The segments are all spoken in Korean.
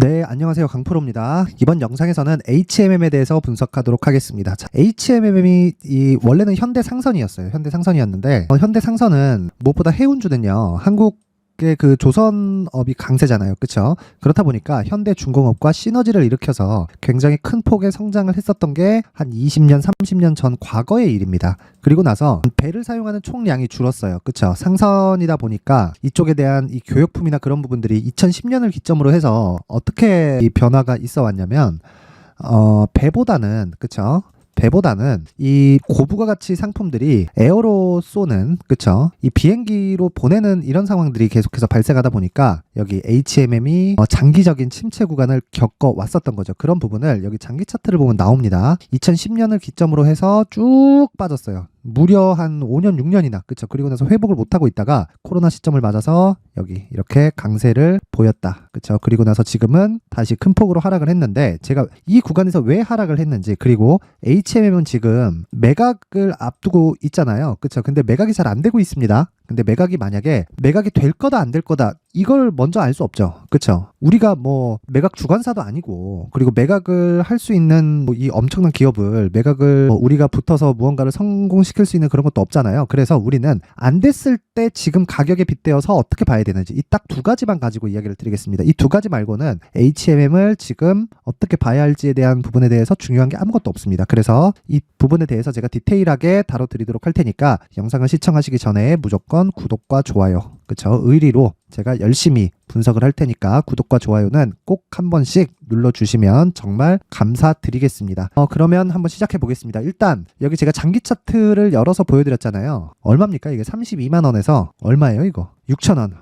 네, 안녕하세요. 강프로입니다. 이번 영상에서는 HMM에 대해서 분석하도록 하겠습니다. 자, HMM이 원래는 현대상선이었어요. 현대상선이었는데 현대상선은 무엇보다 해운주는요. 한국의 그 조선업이 강세잖아요. 그렇죠? 그렇다 보니까 현대중공업과 시너지를 일으켜서 굉장히 큰 폭의 성장을 했었던 게 한 20년, 30년 전 과거의 일입니다. 그리고 나서 배를 사용하는 총량이 줄었어요. 그렇죠? 상선이다 보니까 이쪽에 대한 이 교역품이나 그런 부분들이 2010년을 기점으로 해서 어떻게 이 변화가 있어 왔냐면 배보다는 그렇죠? 배보다는 이 고부가 가치 상품들이 에어로 쏘는 그쵸 이 비행기로 보내는 이런 상황들이 계속해서 발생하다 보니까 여기 HMM이 장기적인 침체 구간을 겪어 왔었던 거죠. 그런 부분을 여기 장기 차트를 보면 나옵니다. 2010년을 기점으로 해서 쭉 빠졌어요. 무려 한 5년 6년이나 그쵸. 그리고 나서 회복을 못하고 있다가 코로나 시점을 맞아서 여기 이렇게 강세를 보였다. 그쵸. 그리고 나서 지금은 다시 큰 폭으로 하락을 했는데 제가 이 구간에서 왜 하락을 했는지, 그리고 HMM은 지금 매각을 앞두고 있잖아요. 그쵸. 근데 매각이 잘 안 되고 있습니다. 근데 매각이 만약에 매각이 될 거다 안 될 거다 이걸 먼저 알 수 없죠. 그쵸? 우리가 뭐 매각 주관사도 아니고, 그리고 매각을 할 수 있는 이 엄청난 기업을 매각을 우리가 붙어서 무언가를 성공시킬 수 있는 그런 것도 없잖아요. 그래서 우리는 안 됐을 때 지금 가격에 빗대어서 어떻게 봐야 되는지 이 딱 두 가지만 가지고 이야기를 드리겠습니다. 이 두 가지 말고는 HMM을 지금 어떻게 봐야 할지에 대한 부분에 대해서 중요한 게 아무것도 없습니다. 그래서 이 부분에 대해서 제가 디테일하게 다뤄드리도록 할 테니까 영상을 시청하시기 전에 무조건 구독과 좋아요, 그쵸? 의리로 제가 열심히 분석을 할 테니까 구독과 좋아요는 꼭 한 번씩 눌러주시면 정말 감사드리겠습니다. 그러면 한번 시작해 보겠습니다. 일단 여기 제가 장기 차트를 열어서 보여드렸잖아요. 얼마입니까? 이게 32만 원에서 얼마예요 이거? 6,000원.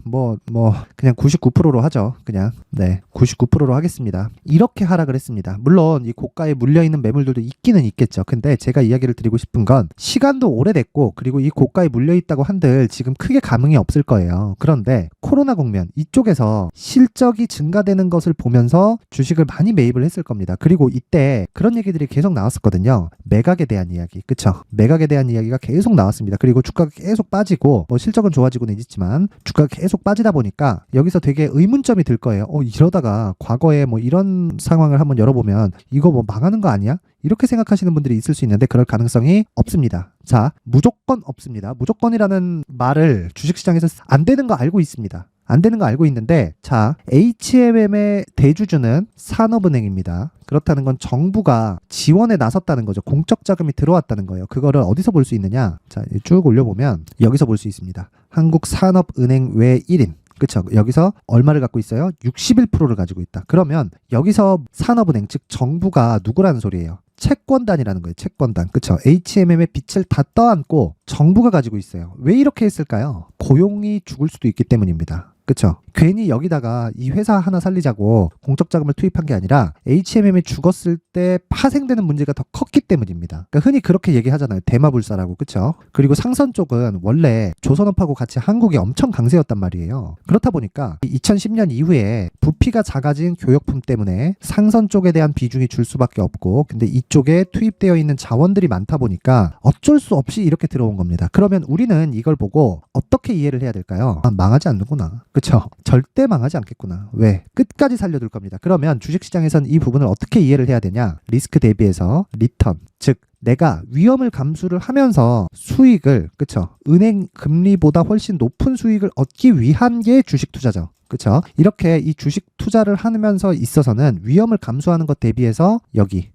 그냥 99%로 하죠. 그냥 네, 99%로 하겠습니다. 이렇게 하락을 했습니다. 물론 이 고가에 물려있는 매물들도 있기는 있겠죠. 근데 제가 이야기를 드리고 싶은 건 시간도 오래됐고, 그리고 이 고가에 물려있다고 한들 지금 크게 감흥이 없을 거예요. 그런데 코로나 국면 이쪽에서 실적이 증가되는 것을 보면서 주식을 많이 매입을 했을 겁니다. 그리고 이때 그런 얘기들이 계속 나왔었거든요. 매각에 대한 이야기, 그쵸? 매각에 대한 이야기가 계속 나왔습니다. 그리고 주가가 계속 빠지고 실적은 좋아지고는 있지만 주가가 계속 빠지다 보니까 여기서 되게 의문점이 들 거예요. 이러다가 과거에 이런 상황을 한번 열어보면 이거 망하는 거 아니야? 이렇게 생각하시는 분들이 있을 수 있는데 그럴 가능성이 없습니다. 자, 무조건 없습니다. 무조건이라는 말을 주식시장에서 안 되는 거 알고 있습니다. 안 되는 거 알고 있는데, 자, HMM의 대주주는 산업은행입니다. 그렇다는 건 정부가 지원에 나섰다는 거죠. 공적 자금이 들어왔다는 거예요. 그거를 어디서 볼 수 있느냐? 자, 쭉 올려보면 여기서 볼 수 있습니다. 한국산업은행 외 1인. 그쵸? 여기서 얼마를 갖고 있어요? 61%를 가지고 있다. 그러면 여기서 산업은행, 즉 정부가 누구라는 소리예요? 채권단이라는 거예요. 채권단. 그쵸? HMM의 빛을 다 떠안고 정부가 가지고 있어요. 왜 이렇게 했을까요? 고용이 죽을 수도 있기 때문입니다. 그쵸? 괜히 여기다가 이 회사 하나 살리자고 공적 자금을 투입한 게 아니라 HMM이 죽었을 때 파생되는 문제가 더 컸기 때문입니다. 그러니까 흔히 그렇게 얘기하잖아요. 대마불사라고. 그쵸? 그리고 상선 쪽은 원래 조선업하고 같이 한국이 엄청 강세였단 말이에요. 그렇다 보니까 2010년 이후에 부피가 작아진 교역품 때문에 상선 쪽에 대한 비중이 줄 수밖에 없고, 근데 이쪽에 투입되어 있는 자원들이 많다 보니까 어쩔 수 없이 이렇게 들어온 겁니다. 그러면 우리는 이걸 보고 어떻게 이해를 해야 될까요? 망하지 않는구나. 그쵸? 절대 망하지 않겠구나. 왜? 끝까지 살려둘 겁니다. 그러면 주식시장에선 이 부분을 어떻게 이해를 해야 되냐? 리스크 대비해서 리턴, 즉 내가 위험을 감수를 하면서 수익을, 그쵸? 은행 금리보다 훨씬 높은 수익을 얻기 위한 게 주식 투자죠. 그쵸? 이렇게 이 주식 투자를 하면서 있어서는 위험을 감수하는 것 대비해서 여기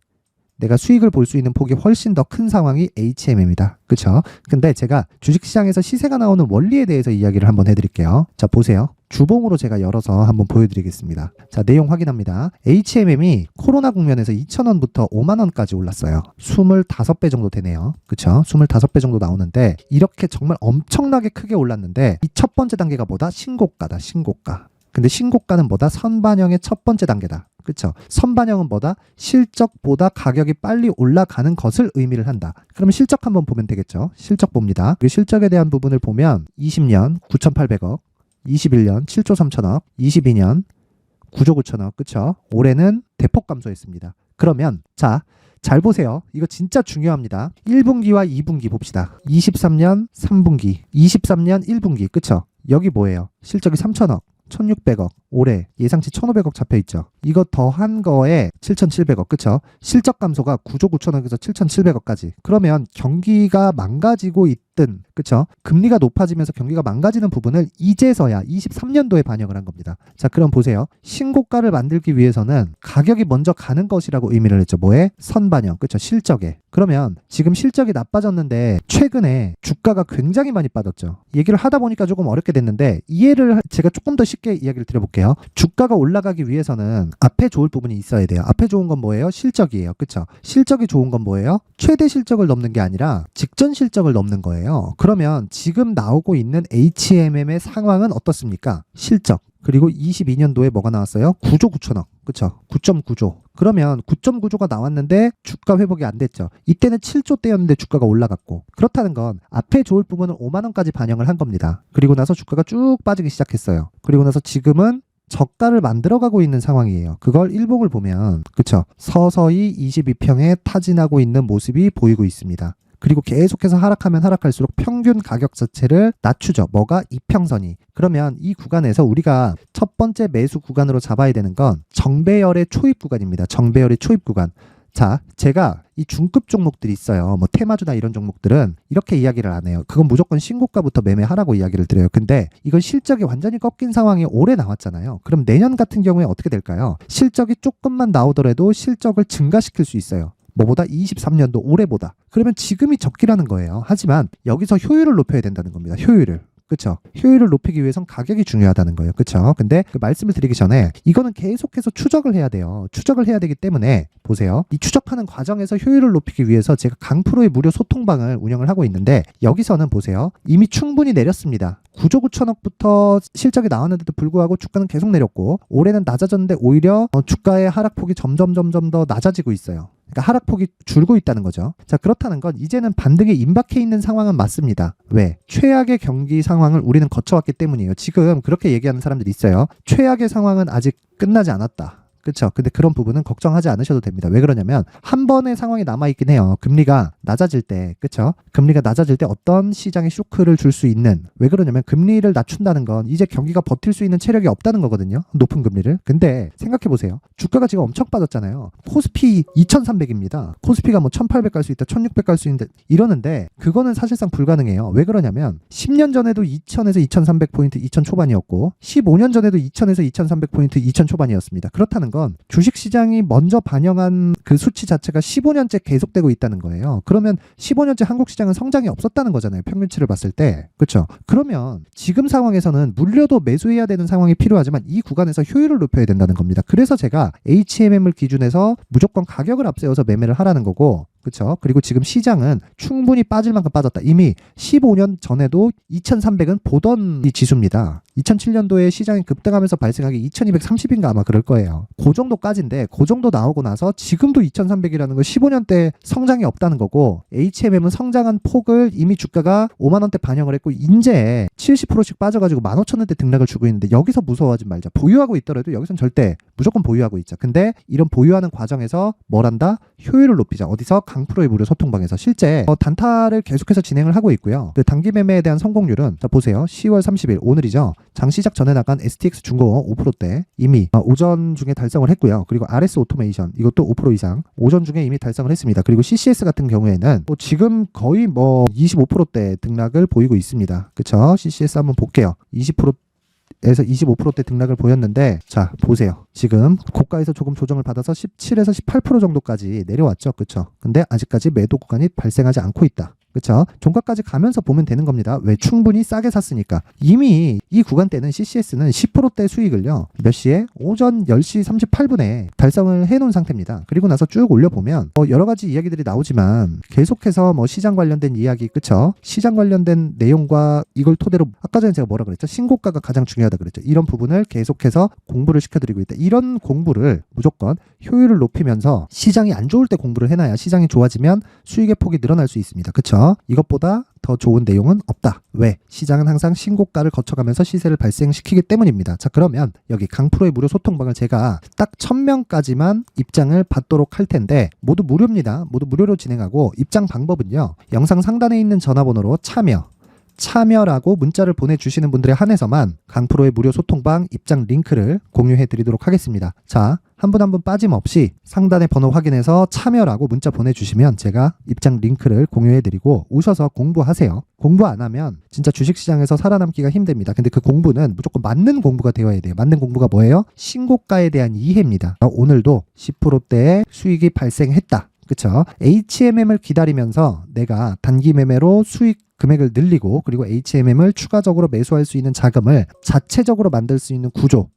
내가 수익을 볼 수 있는 폭이 훨씬 더 큰 상황이 HMM입니다. 그쵸? 근데 제가 주식시장에서 시세가 나오는 원리에 대해서 이야기를 한번 해드릴게요. 자, 보세요. 주봉으로 제가 열어서 한번 보여드리겠습니다. 자, 내용 확인합니다. HMM이 코로나 국면에서 2,000원부터 5만원까지 올랐어요. 25배 정도 되네요. 그쵸? 25배 정도 나오는데 이렇게 정말 엄청나게 크게 올랐는데 이 첫 번째 단계가 뭐다? 신고가다. 신고가. 근데 신고가는 뭐다? 선반영의 첫 번째 단계다. 그쵸? 선반영은 뭐다? 실적보다 가격이 빨리 올라가는 것을 의미를 한다. 그러면 실적 한번 보면 되겠죠? 실적 봅니다. 그 실적에 대한 부분을 보면 20년 9,800억, 21년 7조 3천억, 22년 9조 9천억, 그쵸? 올해는 대폭 감소했습니다. 그러면 자, 잘 보세요. 이거 진짜 중요합니다. 1분기와 2분기 봅시다. 23년 3분기, 23년 1분기, 그쵸? 여기 뭐예요? 실적이 3천억, 1,600억, 올해 예상치 1,500억 잡혀있죠. 이거 더한 거에 7,700억, 그쵸? 실적 감소가 9조 9천억에서 7,700억까지. 그러면 경기가 망가지고 있든, 그쵸? 금리가 높아지면서 경기가 망가지는 부분을 이제서야 23년도에 반영을 한 겁니다. 자, 그럼 보세요. 신고가를 만들기 위해서는 가격이 먼저 가는 것이라고 의미를 했죠. 뭐에? 선반영, 그쵸? 실적에. 그러면 지금 실적이 나빠졌는데 최근에 주가가 굉장히 많이 빠졌죠. 얘기를 하다 보니까 조금 어렵게 됐는데 이해를 제가 조금 더 쉽게 이야기를 드려볼게요. 주가가 올라가기 위해서는 앞에 좋을 부분이 있어야 돼요. 앞에 좋은 건 뭐예요? 실적이에요. 그쵸? 실적이 좋은 건 뭐예요? 최대 실적을 넘는 게 아니라 직전 실적을 넘는 거예요. 그러면 지금 나오고 있는 HMM의 상황은 어떻습니까? 실적. 그리고 22년도에 뭐가 나왔어요? 9조 9천억. 그쵸? 9.9조. 그러면 9.9조가 나왔는데 주가 회복이 안 됐죠. 이때는 7조 대였는데 주가가 올라갔고. 그렇다는 건 앞에 좋을 부분은 5만 원까지 반영을 한 겁니다. 그리고 나서 주가가 쭉 빠지기 시작했어요. 그리고 나서 지금은 저가를 만들어가고 있는 상황이에요. 그걸 일봉을 보면 그쵸? 서서히 22평에 타진하고 있는 모습이 보이고 있습니다. 그리고 계속해서 하락하면 하락할수록 평균 가격 자체를 낮추죠. 뭐가? 이평선이. 그러면 이 구간에서 우리가 첫 번째 매수 구간으로 잡아야 되는 건 정배열의 초입 구간입니다. 정배열의 초입 구간. 자, 제가 이 중급 종목들이 있어요. 뭐 테마주나 이런 종목들은 이렇게 이야기를 안 해요. 그건 무조건 신고가부터 매매하라고 이야기를 드려요. 근데 이건 실적이 완전히 꺾인 상황이 올해 나왔잖아요. 그럼 내년 같은 경우에 어떻게 될까요? 실적이 조금만 나오더라도 실적을 증가시킬 수 있어요. 뭐보다? 23년도 올해보다. 그러면 지금이 적기라는 거예요. 하지만 여기서 효율을 높여야 된다는 겁니다. 효율을. 그쵸? 효율을 높이기 위해선 가격이 중요하다는 거예요. 그쵸? 근데 그 말씀을 드리기 전에 이거는 계속해서 추적을 해야 돼요. 추적을 해야 되기 때문에 보세요. 이 추적하는 과정에서 효율을 높이기 위해서 제가 강프로의 무료 소통방을 운영을 하고 있는데 여기서는 보세요. 이미 충분히 내렸습니다. 9조 9천억부터 실적이 나왔는데도 불구하고 주가는 계속 내렸고 올해는 낮아졌는데 오히려 주가의 하락폭이 점점 더 낮아지고 있어요. 그러니까 하락폭이 줄고 있다는 거죠. 자, 그렇다는 건 이제는 반등에 임박해 있는 상황은 맞습니다. 왜? 최악의 경기 상황을 우리는 거쳐왔기 때문이에요. 지금 그렇게 얘기하는 사람들이 있어요. 최악의 상황은 아직 끝나지 않았다. 그렇죠. 근데 그런 부분은 걱정하지 않으셔도 됩니다. 왜 그러냐면 한 번의 상황이 남아있긴 해요. 금리가 낮아질 때, 그렇죠. 금리가 낮아질 때 어떤 시장에 쇼크를 줄 수 있는, 왜 그러냐면 금리를 낮춘다는 건 이제 경기가 버틸 수 있는 체력이 없다는 거거든요. 높은 금리를. 근데 생각해보세요. 주가가 지금 엄청 빠졌잖아요. 코스피 2300입니다. 코스피가 뭐 1800 갈 수 있다, 1600 갈 수 있는데 이러는데 그거는 사실상 불가능해요. 왜 그러냐면 10년 전에도 2000에서 2300포인트 2000 초반이었고 15년 전에도 2000에서 2300포인트 2000 초반이었습니다. 그렇다는 건 주식시장이 먼저 반영한 그 수치 자체가 15년째 계속되고 있다는 거예요. 그러면 15년째 한국 시장은 성장이 없었다는 거잖아요. 평균치를 봤을 때. 그렇죠? 그러면 지금 상황에서는 물려도 매수해야 되는 상황이 필요하지만 이 구간에서 효율을 높여야 된다는 겁니다. 그래서 제가 HMM을 기준해서 무조건 가격을 앞세워서 매매를 하라는 거고 그렇죠? 그리고 지금 시장은 충분히 빠질 만큼 빠졌다. 이미 15년 전에도 2300은 보던 이 지수입니다. 2007년도에 시장이 급등하면서 발생하기 2230인가 아마 그럴 거예요. 그 정도까지인데 그 정도 나오고 나서 지금도 2300이라는 건 15년 때 성장이 없다는 거고 HMM은 성장한 폭을 이미 주가가 5만 원대 반영을 했고 이제 70%씩 빠져가지고 15,000원대 등락을 주고 있는데 여기서 무서워하지 말자. 보유하고 있더라도 여기선 절대 무조건 보유하고 있자. 근데 이런 보유하는 과정에서 뭘 한다? 효율을 높이자. 어디서? 강프로의 무료 소통방에서 실제 단타를 계속해서 진행을 하고 있고요. 그 단기 매매에 대한 성공률은 자 보세요. 10월 30일 오늘이죠. 장 시작 전에 나간 STX 중공업 5%대 이미 오전 중에 달성을 했고요. 그리고 RS 오토메이션 이것도 5% 이상 오전 중에 이미 달성을 했습니다. 그리고 CCS 같은 경우에는 지금 거의 25%대 등락을 보이고 있습니다. 그쵸? CCS 한번 볼게요. 20%에서 25%대 등락을 보였는데 자 보세요. 지금 고가에서 조금 조정을 받아서 17에서 18% 정도까지 내려왔죠. 그쵸? 근데 아직까지 매도 구간이 발생하지 않고 있다. 그쵸? 종가까지 가면서 보면 되는 겁니다. 왜? 충분히 싸게 샀으니까. 이미 이 구간대는 CCS는 10%대 수익을요. 몇 시에? 오전 10시 38분에 달성을 해놓은 상태입니다. 그리고 나서 쭉 올려보면 여러 가지 이야기들이 나오지만 계속해서 시장 관련된 이야기, 그쵸? 시장 관련된 내용과 이걸 토대로 아까 전에 제가 뭐라 그랬죠? 신고가가 가장 중요하다 그랬죠. 이런 부분을 계속해서 공부를 시켜드리고 있다. 이런 공부를 무조건 효율을 높이면서 시장이 안 좋을 때 공부를 해놔야 시장이 좋아지면 수익의 폭이 늘어날 수 있습니다. 그쵸? 이것보다 더 좋은 내용은 없다. 왜? 시장은 항상 신고가를 거쳐가면서 시세를 발생시키기 때문입니다. 자, 그러면 여기 강프로의 무료 소통방을 제가 딱 1000명까지만 입장을 받도록 할 텐데 모두 무료입니다. 모두 무료로 진행하고 입장 방법은요. 영상 상단에 있는 전화번호로 참여 참여라고 문자를 보내주시는 분들에 한해서만 강프로의 무료 소통방 입장 링크를 공유해 드리도록 하겠습니다. 자, 한 분 한 분 빠짐없이 상단의 번호 확인해서 참여라고 문자 보내주시면 제가 입장 링크를 공유해 드리고 오셔서 공부하세요. 공부 안 하면 진짜 주식시장에서 살아남기가 힘듭니다. 근데 그 공부는 무조건 맞는 공부가 되어야 돼요. 맞는 공부가 뭐예요? 신고가에 대한 이해입니다. 오늘도 10%대의 수익이 발생했다. 그쵸? HMM을 기다리면서 내가 단기 매매로 수익 금액을 늘리고 그리고 HMM을 추가적으로 매수할 수 있는 자금을 자체적으로 만들 수 있는 구조,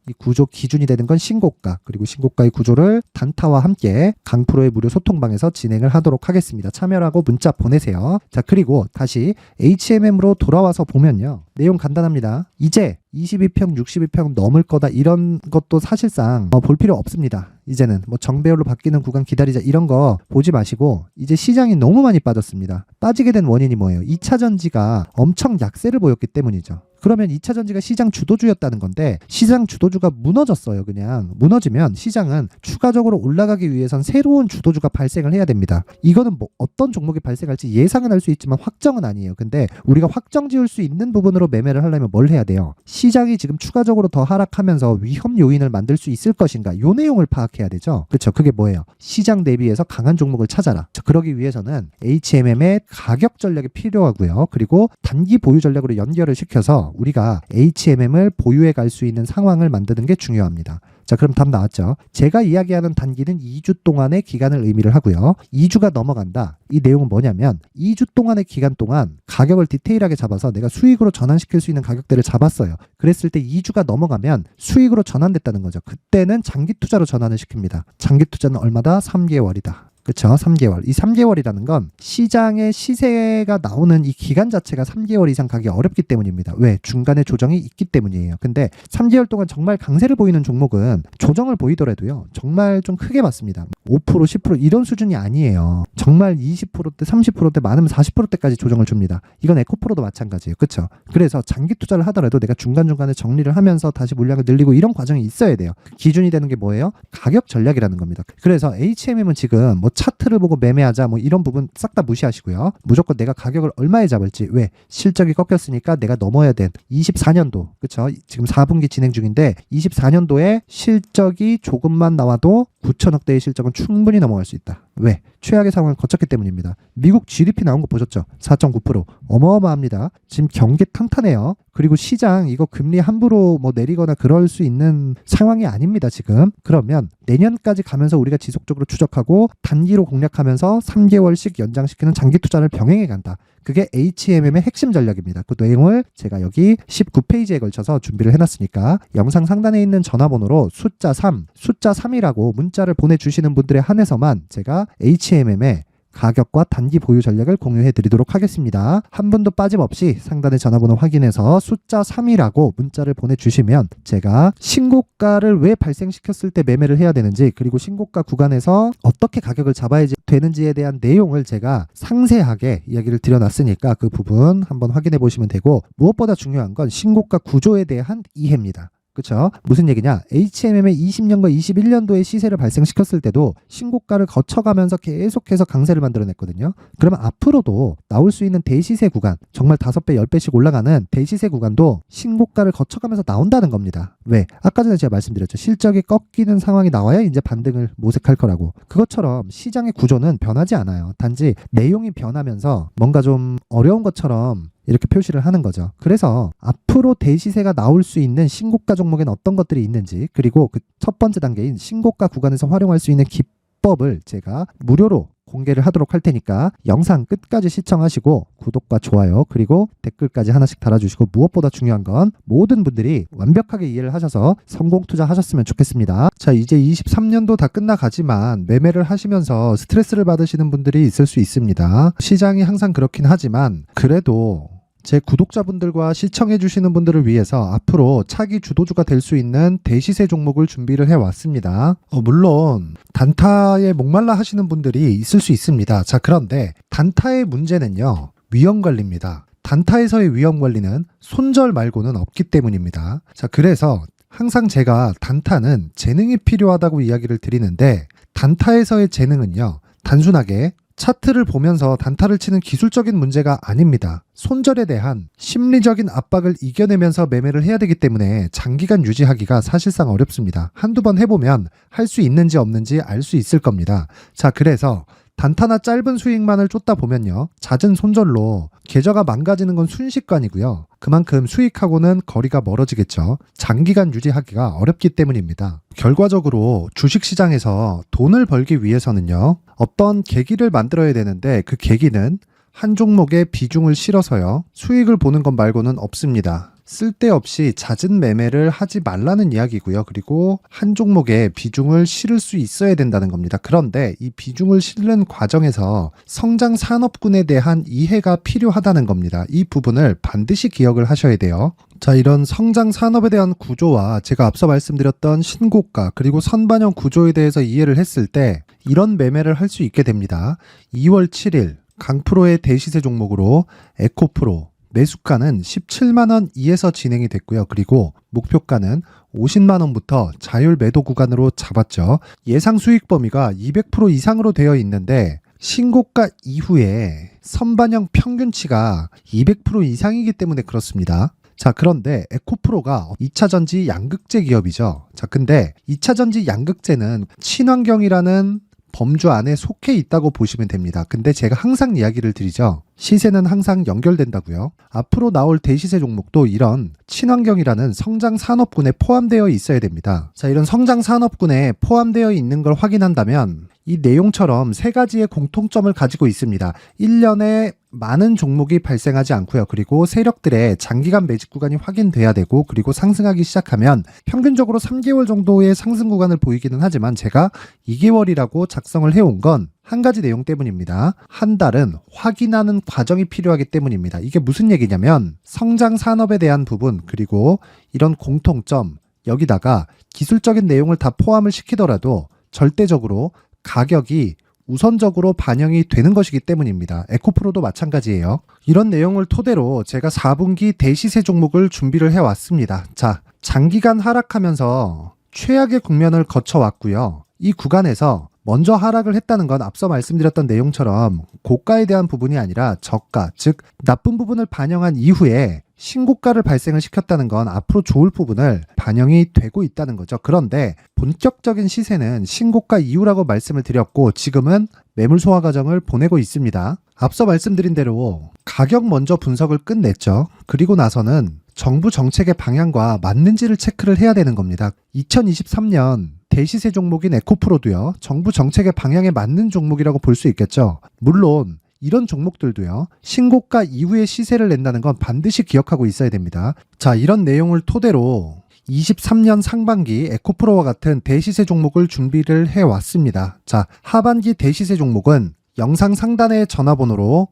이 구조 기준이 되는 건 신고가, 그리고 신고가의 구조를 단타와 함께 강프로의 무료 소통방에서 진행을 하도록 하겠습니다. 참여라고 문자 보내세요. 자, 그리고 다시 HMM으로 돌아와서 보면요, 내용 간단합니다. 이제 22평, 62평 넘을 거다, 이런 것도 사실상 볼 필요 없습니다. 이제는 뭐 정배열로 바뀌는 구간 기다리자 이런 거 보지 마시고, 이제 시장이 너무 많이 빠졌습니다. 빠지게 된 원인이 뭐예요? 2차 전지가 엄청 약세를 보였기 때문이죠. 그러면 2차 전지가 시장 주도주였다는 건데 시장 주도주가 무너졌어요. 그냥 무너지면 시장은 추가적으로 올라가기 위해선 새로운 주도주가 발생을 해야 됩니다. 이거는 뭐 어떤 종목이 발생할지 예상은 할 수 있지만 확정은 아니에요. 근데 우리가 확정 지을 수 있는 부분으로 매매를 하려면 뭘 해야 돼요? 시장이 지금 추가적으로 더 하락하면서 위험 요인을 만들 수 있을 것인가, 요 내용을 파악해야 되죠. 그렇죠. 그게 뭐예요? 시장 대비해서 강한 종목을 찾아라. 그러기 위해서는 HMM의 가격 전략이 필요하고요. 그리고 단기 보유 전략으로 연결을 시켜서 우리가 HMM을 보유해 갈 수 있는 상황을 만드는 게 중요합니다. 자, 그럼 답 나왔죠? 제가 이야기하는 단기는 2주 동안의 기간을 의미를 하고요. 2주가 넘어간다. 이 내용은 뭐냐면 2주 동안의 기간 동안 가격을 디테일하게 잡아서 내가 수익으로 전환시킬 수 있는 가격대를 잡았어요. 그랬을 때 2주가 넘어가면 수익으로 전환됐다는 거죠. 그때는 장기 투자로 전환을 시킵니다. 장기 투자는 얼마다? 3개월이다. 그쵸? 3개월. 이 3개월이라는 건 시장의 시세가 나오는 이 기간 자체가 3개월 이상 가기 어렵기 때문입니다. 왜? 중간에 조정이 있기 때문이에요. 근데 3개월 동안 정말 강세를 보이는 종목은 조정을 보이더라도요, 정말 좀 크게 받습니다. 5%, 10% 이런 수준이 아니에요. 정말 20%대, 30%대, 많으면 40%대까지 조정을 줍니다. 이건 에코프로도 마찬가지예요. 그쵸? 그래서 장기 투자를 하더라도 내가 중간중간에 정리를 하면서 다시 물량을 늘리고 이런 과정이 있어야 돼요. 기준이 되는 게 뭐예요? 가격 전략이라는 겁니다. 그래서 HMM은 지금 뭐 차트를 보고 매매하자 뭐 이런 부분 싹 다 무시하시고요. 무조건 내가 가격을 얼마에 잡을지, 왜? 실적이 꺾였으니까 내가 넘어야 된 24년도, 그쵸? 지금 4분기 진행 중인데 24년도에 실적이 조금만 나와도 9천억대의 실적은 충분히 넘어갈 수 있다. 왜? 최악의 상황을 거쳤기 때문입니다. 미국 GDP 나온 거 보셨죠? 4.9%. 어마어마합니다. 지금 경기 탄탄해요. 그리고 시장 이거 금리 함부로 뭐 내리거나 그럴 수 있는 상황이 아닙니다, 지금. 그러면 내년까지 가면서 우리가 지속적으로 추적하고 단기로 공략하면서 3개월씩 연장시키는 장기 투자를 병행해 간다. 그게 HMM의 핵심 전략입니다. 그 내용을 제가 여기 19페이지에 걸쳐서 준비를 해놨으니까 영상 상단에 있는 전화번호로 숫자 3이라고 문자를 보내주시는 분들에 한해서만 제가 HMM의 가격과 단기 보유 전략을 공유해 드리도록 하겠습니다. 한 분도 빠짐없이 상단의 전화번호 확인해서 숫자 3이라고 문자를 보내주시면 제가 신고가를 왜 발생시켰을 때 매매를 해야 되는지, 그리고 신고가 구간에서 어떻게 가격을 잡아야 되는지에 대한 내용을 제가 상세하게 이야기를 드려놨으니까 그 부분 한번 확인해 보시면 되고, 무엇보다 중요한 건 신고가 구조에 대한 이해입니다. 그쵸? 무슨 얘기냐? HMM의 20년과 21년도에 시세를 발생시켰을 때도 신고가를 거쳐가면서 계속해서 강세를 만들어냈거든요. 그러면 앞으로도 나올 수 있는 대시세 구간, 정말 5배, 10배씩 올라가는 대시세 구간도 신고가를 거쳐가면서 나온다는 겁니다. 왜? 아까 전에 제가 말씀드렸죠. 실적이 꺾이는 상황이 나와야 이제 반등을 모색할 거라고. 그것처럼 시장의 구조는 변하지 않아요. 단지 내용이 변하면서 뭔가 좀 어려운 것처럼 이렇게 표시를 하는 거죠. 그래서 앞으로 대시세가 나올 수 있는 신고가 종목에는 어떤 것들이 있는지, 그리고 그 첫 번째 단계인 신고가 구간에서 활용할 수 있는 기법을 제가 무료로 공개를 하도록 할 테니까 영상 끝까지 시청하시고 구독과 좋아요 그리고 댓글까지 하나씩 달아주시고, 무엇보다 중요한 건 모든 분들이 완벽하게 이해를 하셔서 성공 투자하셨으면 좋겠습니다. 자, 이제 23년도 다 끝나가지만 매매를 하시면서 스트레스를 받으시는 분들이 있을 수 있습니다. 시장이 항상 그렇긴 하지만 그래도 제 구독자분들과 시청해주시는 분들을 위해서 앞으로 차기 주도주가 될 수 있는 대시세 종목을 준비를 해왔습니다. 물론 단타에 목말라 하시는 분들이 있을 수 있습니다. 자, 그런데 단타의 문제는요, 위험관리입니다. 단타에서의 위험관리는 손절 말고는 없기 때문입니다. 자, 그래서 항상 제가 단타는 재능이 필요하다고 이야기를 드리는데, 단타에서의 재능은요, 단순하게 차트를 보면서 단타를 치는 기술적인 문제가 아닙니다. 손절에 대한 심리적인 압박을 이겨내면서 매매를 해야 되기 때문에 장기간 유지하기가 사실상 어렵습니다. 한두 번 해보면 할 수 있는지 없는지 알 수 있을 겁니다. 자, 그래서 단타나 짧은 수익만을 쫓다 보면요, 잦은 손절로 계좌가 망가지는 건 순식간이고요. 그만큼 수익하고는 거리가 멀어지겠죠. 장기간 유지하기가 어렵기 때문입니다. 결과적으로 주식시장에서 돈을 벌기 위해서는요, 어떤 계기를 만들어야 되는데 그 계기는 한 종목에 비중을 실어서요, 수익을 보는 것 말고는 없습니다. 쓸데없이 잦은 매매를 하지 말라는 이야기고요. 그리고 한 종목에 비중을 실을 수 있어야 된다는 겁니다. 그런데 이 비중을 실는 과정에서 성장 산업군에 대한 이해가 필요하다는 겁니다. 이 부분을 반드시 기억을 하셔야 돼요. 자, 이런 성장 산업에 대한 구조와 제가 앞서 말씀드렸던 신고가 그리고 선반영 구조에 대해서 이해를 했을 때 이런 매매를 할 수 있게 됩니다. 2월 7일 강프로의 대시세 종목으로 에코프로 매수가는 17만원 이에서 진행이 됐고요. 그리고 목표가는 50만원부터 자율 매도 구간으로 잡았죠. 예상 수익 범위가 200% 이상으로 되어 있는데 신고가 이후에 선반영 평균치가 200% 이상이기 때문에 그렇습니다. 자, 그런데 에코프로가 2차전지 양극재 기업이죠. 자, 근데 2차전지 양극재는 친환경이라는 범주 안에 속해 있다고 보시면 됩니다. 근데 제가 항상 이야기를 드리죠. 시세는 항상 연결된다고요. 앞으로 나올 대시세 종목도 이런 친환경이라는 성장 산업군에 포함되어 있어야 됩니다. 자, 이런 성장 산업군에 포함되어 있는 걸 확인한다면 이 내용처럼 세 가지의 공통점을 가지고 있습니다. 1년에 많은 종목이 발생하지 않고요. 그리고 세력들의 장기간 매집 구간이 확인돼야 되고, 그리고 상승하기 시작하면 평균적으로 3개월 정도의 상승 구간을 보이기는 하지만 제가 2개월이라고 작성을 해온 건 한 가지 내용 때문입니다. 한 달은 확인하는 과정이 필요하기 때문입니다. 이게 무슨 얘기냐면 성장 산업에 대한 부분 그리고 이런 공통점, 여기다가 기술적인 내용을 다 포함을 시키더라도 절대적으로 가격이 우선적으로 반영이 되는 것이기 때문입니다. 에코프로도 마찬가지예요. 이런 내용을 토대로 제가 4분기 대시세 종목을 준비를 해왔습니다. 자, 장기간 하락하면서 최악의 국면을 거쳐왔고요. 이 구간에서 먼저 하락을 했다는 건 앞서 말씀드렸던 내용처럼 고가에 대한 부분이 아니라 저가, 즉 나쁜 부분을 반영한 이후에 신고가를 발생을 시켰다는 건 앞으로 좋을 부분을 반영이 되고 있다는 거죠. 그런데 본격적인 시세는 신고가 이후라고 말씀을 드렸고 지금은 매물 소화 과정을 보내고 있습니다. 앞서 말씀드린 대로 가격 먼저 분석을 끝냈죠. 그리고 나서는 정부 정책의 방향과 맞는지를 체크를 해야 되는 겁니다. 2023년 대시세 종목인 에코프로도요, 정부 정책의 방향에 맞는 종목이라고 볼 수 있겠죠. 물론 이런 종목들도요, 신고가 이후에 시세를 낸다는 건 반드시 기억하고 있어야 됩니다. 자, 이런 내용을 토대로 23년 상반기 에코프로와 같은 대시세 종목을 준비를 해왔습니다. 자, 하반기 대시세 종목은 영상 상단의 전화번호로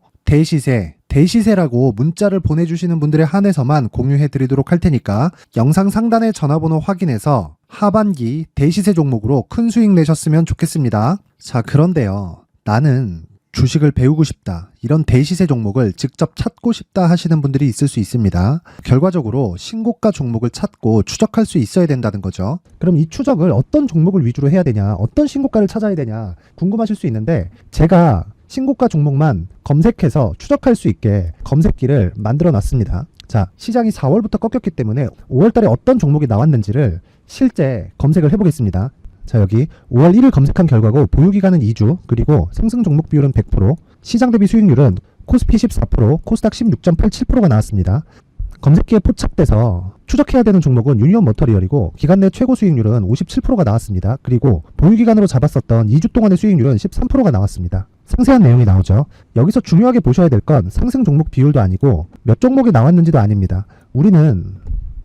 대시세라고 문자를 보내주시는 분들에 한해서만 공유해 드리도록 할 테니까 영상 상단의 전화번호 확인해서 하반기 대시세 종목으로 큰 수익 내셨으면 좋겠습니다. 자, 그런데요, 나는 주식을 배우고 싶다, 이런 대시세 종목을 직접 찾고 싶다 하시는 분들이 있을 수 있습니다. 결과적으로 신고가 종목을 찾고 추적할 수 있어야 된다는 거죠. 그럼 이 추적을 어떤 종목을 위주로 해야 되냐, 어떤 신고가를 찾아야 되냐 궁금하실 수 있는데 제가 신고가 종목만 검색해서 추적할 수 있게 검색기를 만들어 놨습니다. 자, 시장이 4월부터 꺾였기 때문에 5월달에 어떤 종목이 나왔는지를 실제 검색을 해보겠습니다. 자, 여기 5월 1일 검색한 결과고 보유기간은 2주, 그리고 상승 종목 비율은 100%, 시장 대비 수익률은 코스피 14%, 코스닥 16.87%가 나왔습니다. 검색기에 포착돼서 추적해야 되는 종목은 유니온 머터리얼이고 기간 내 최고 수익률은 57%가 나왔습니다. 그리고 보유기간으로 잡았었던 2주 동안의 수익률은 13%가 나왔습니다. 상세한 내용이 나오죠. 여기서 중요하게 보셔야 될 건 상승 종목 비율도 아니고 몇 종목이 나왔는지도 아닙니다. 우리는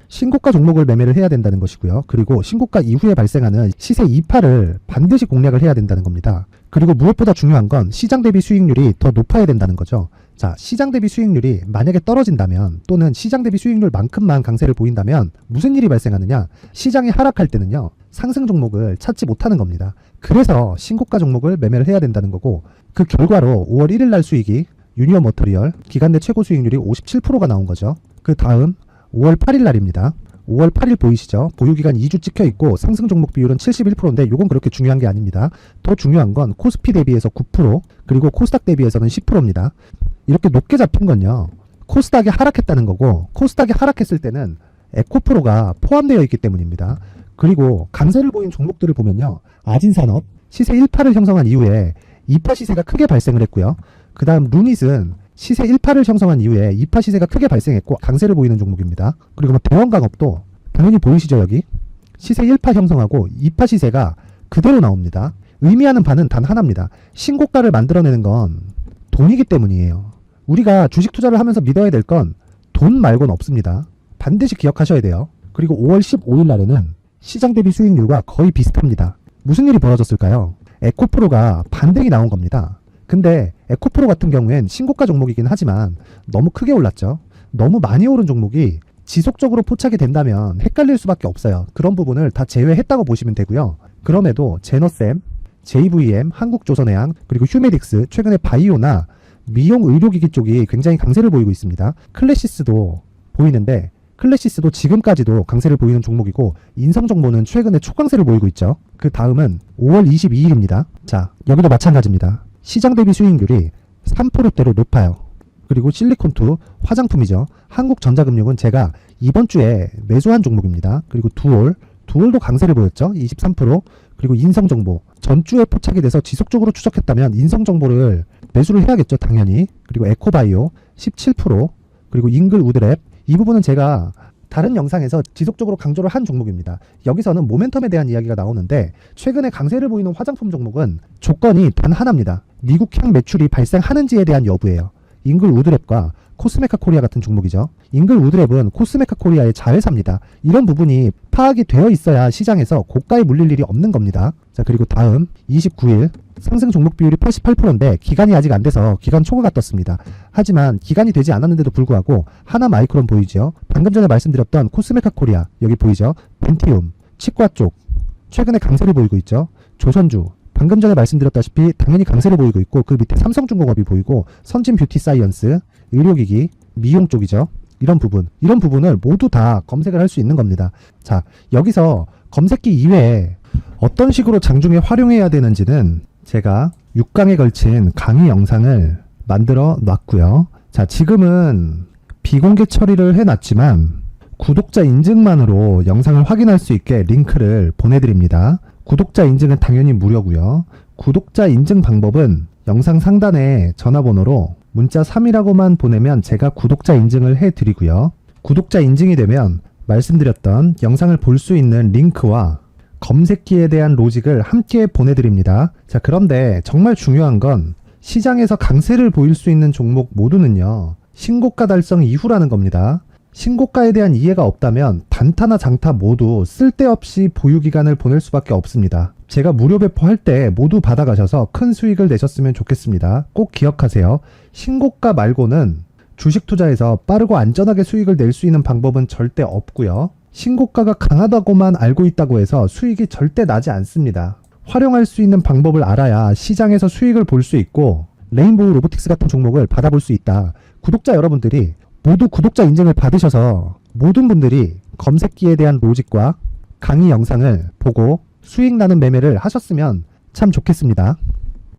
신고가 종목을 매매를 해야 된다는 것이고요. 그리고 신고가 이후에 발생하는 시세 이파를 반드시 공략을 해야 된다는 겁니다. 그리고 무엇보다 중요한 건 시장 대비 수익률이 더 높아야 된다는 거죠. 자, 시장 대비 수익률이 만약에 떨어진다면 또는 시장 대비 수익률만큼만 강세를 보인다면 무슨 일이 발생하느냐? 시장이 하락할 때는요, 상승 종목을 찾지 못하는 겁니다. 그래서 신고가 종목을 매매를 해야 된다는 거고, 그 결과로 5월 1일 날 수익이 유니온 머터리얼 기간 내 최고 수익률이 57%가 나온 거죠. 그 다음 5월 8일 날입니다. 5월 8일 보이시죠? 보유기간 2주 찍혀있고 상승 종목 비율은 71%인데 이건 그렇게 중요한 게 아닙니다. 더 중요한 건 코스피 대비해서 9% 그리고 코스닥 대비해서는 10%입니다. 이렇게 높게 잡힌 건요. 코스닥이 하락했다는 거고 코스닥이 하락했을 때는 에코프로가 포함되어 있기 때문입니다. 그리고 강세를 보인 종목들을 보면요. 아진산업 시세 1파를 형성한 이후에 2파 시세가 크게 발생을 했고요. 그 다음 루닛은 시세 1파를 형성한 이후에 2파 시세가 크게 발생했고 강세를 보이는 종목입니다. 그리고 뭐 대원강업도 당연히 보이시죠 여기? 시세 1파 형성하고 2파 시세가 그대로 나옵니다. 의미하는 바는 단 하나입니다. 신고가를 만들어내는 건 돈이기 때문이에요. 우리가 주식 투자를 하면서 믿어야 될 건 돈 말고는 없습니다. 반드시 기억하셔야 돼요. 그리고 5월 15일 날에는 시장 대비 수익률과 거의 비슷합니다. 무슨 일이 벌어졌을까요? 에코프로가 반등이 나온 겁니다. 근데 에코프로 같은 경우엔 신고가 종목이긴 하지만 너무 크게 올랐죠. 너무 많이 오른 종목이 지속적으로 포착이 된다면 헷갈릴 수밖에 없어요. 그런 부분을 다 제외했다고 보시면 되고요. 그럼에도 제너셈, JVM, 한국조선해양, 그리고 휴메딕스, 최근에 바이오나 미용 의료기기 쪽이 굉장히 강세를 보이고 있습니다. 클래시스도 보이는데 클래시스도 지금까지도 강세를 보이는 종목이고 인성정보는 최근에 초강세를 보이고 있죠. 그 다음은 5월 22일입니다. 자, 여기도 마찬가지입니다. 시장 대비 수익률이 3%대로 높아요. 그리고 실리콘2 화장품이죠. 한국전자금융은 제가 이번 주에 매수한 종목입니다. 그리고 두올도 강세를 보였죠. 23%. 그리고 인성정보 전주에 포착이 돼서 지속적으로 추적했다면 인성정보를 매수를 해야겠죠. 당연히. 그리고 에코바이오 17%. 그리고 잉글 우드랩 이 부분은 제가 다른 영상에서 지속적으로 강조를 한 종목입니다. 여기서는 모멘텀에 대한 이야기가 나오는데 최근에 강세를 보이는 화장품 종목은 조건이 단 하나입니다. 미국향 매출이 발생하는지에 대한 여부예요. 잉글 우드랩과 코스메카 코리아 같은 종목이죠. 잉글 우드랩은 코스메카 코리아의 자회사입니다. 이런 부분이 파악이 되어 있어야 시장에서 고가에 물릴 일이 없는 겁니다. 자, 그리고 다음 29일 상승 종목 비율이 88%인데 기간이 아직 안 돼서 기간 초과가 떴습니다. 하지만 기간이 되지 않았는데도 불구하고 하나 마이크론 보이죠. 방금 전에 말씀드렸던 코스메카 코리아 여기 보이죠. 벤티움, 치과 쪽 최근에 강세를 보이고 있죠. 조선주 방금 전에 말씀드렸다시피 당연히 강세를 보이고 있고 그 밑에 삼성중공업이 보이고 선진 뷰티 사이언스, 의료기기, 미용 쪽이죠. 이런 부분을 모두 다 검색을 할 수 있는 겁니다. 자, 여기서 검색기 이외에 어떤 식으로 장중에 활용해야 되는지는 제가 6강에 걸친 강의 영상을 만들어 놨고요. 자, 지금은 비공개 처리를 해놨지만 구독자 인증만으로 영상을 확인할 수 있게 링크를 보내드립니다. 구독자 인증은 당연히 무료고요. 구독자 인증 방법은 영상 상단에 전화번호로 문자 3이라고만 보내면 제가 구독자 인증을 해드리고요. 구독자 인증이 되면 말씀드렸던 영상을 볼 수 있는 링크와 검색기에 대한 로직을 함께 보내드립니다. 자, 그런데 정말 중요한 건 시장에서 강세를 보일 수 있는 종목 모두는요. 신고가 달성 이후라는 겁니다. 신고가에 대한 이해가 없다면 단타나 장타 모두 쓸데없이 보유기간을 보낼 수밖에 없습니다. 제가 무료 배포할 때 모두 받아가셔서 큰 수익을 내셨으면 좋겠습니다. 꼭 기억하세요. 신고가 말고는 주식 투자에서 빠르고 안전하게 수익을 낼 수 있는 방법은 절대 없고요. 신고가가 강하다고만 알고 있다고 해서 수익이 절대 나지 않습니다. 활용할 수 있는 방법을 알아야 시장에서 수익을 볼 수 있고 레인보우 로보틱스 같은 종목을 받아볼 수 있다. 구독자 여러분들이 모두 구독자 인증을 받으셔서 모든 분들이 검색기에 대한 로직과 강의 영상을 보고 수익 나는 매매를 하셨으면 참 좋겠습니다.